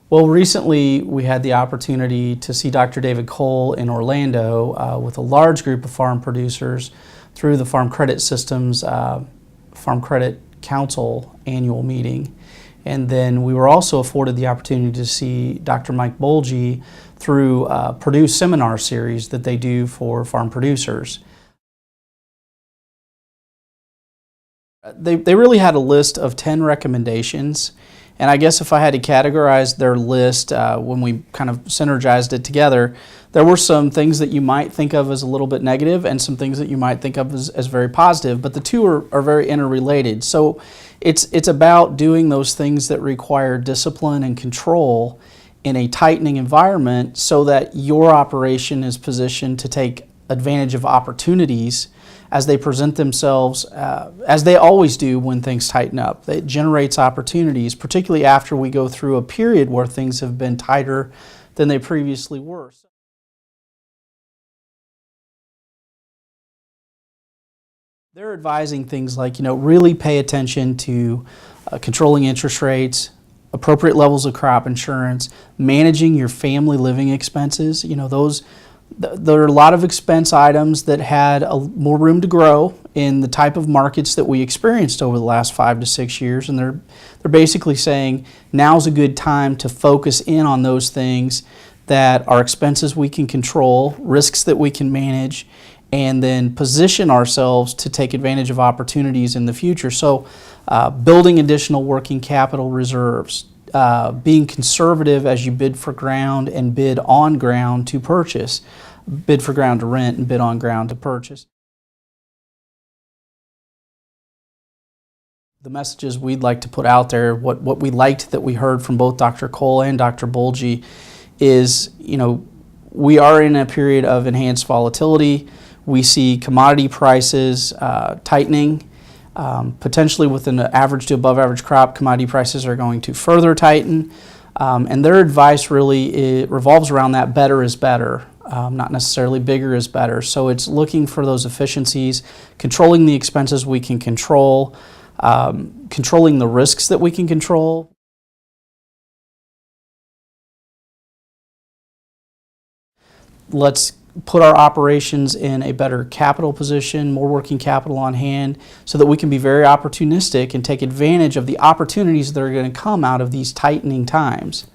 Well, recently we had the opportunity to see Dr. David Cole in Orlando with a large group of farm producers through the Farm Credit Systems Farm Credit Council annual meeting. And then we were also afforded the opportunity to see Dr. Mike Bolge through Purdue seminar series that they do for farm producers. They really had a list of 10 recommendations, and I guess if I had to categorize their list when we kind of synergized it together, there were some things that you might think of as a little bit negative and some things that you might think of as very positive, but the two are very interrelated. So it's about doing those things that require discipline and control in a tightening environment so that your operation is positioned to take advantage of opportunities as they present themselves, as they always do when things tighten up. It generates opportunities, particularly after we go through a period where things have been tighter than they previously were. They're advising things like, really pay attention to controlling interest rates, appropriate levels of crop insurance, managing your family living expenses. There are a lot of expense items that had more room to grow in the type of markets that we experienced over the last 5 to 6 years, and they're basically saying now's a good time to focus in on those things that are expenses we can control, risks that we can manage, and then position ourselves to take advantage of opportunities in the future. So building additional working capital reserves, being conservative as you bid for ground and bid on ground to purchase, bid for ground to rent and bid on ground to purchase. The messages we'd like to put out there, what we liked that we heard from both Dr. Cole and Dr. Bolge is, we are in a period of enhanced volatility. We see commodity prices tightening. Potentially with an average to above average crop, commodity prices are going to further tighten. And their advice really revolves around that better is better, not necessarily bigger is better. So it's looking for those efficiencies, controlling the expenses we can control, controlling the risks that we can control. Let's put our operations in a better capital position, more working capital on hand, so that we can be very opportunistic and take advantage of the opportunities that are going to come out of these tightening times.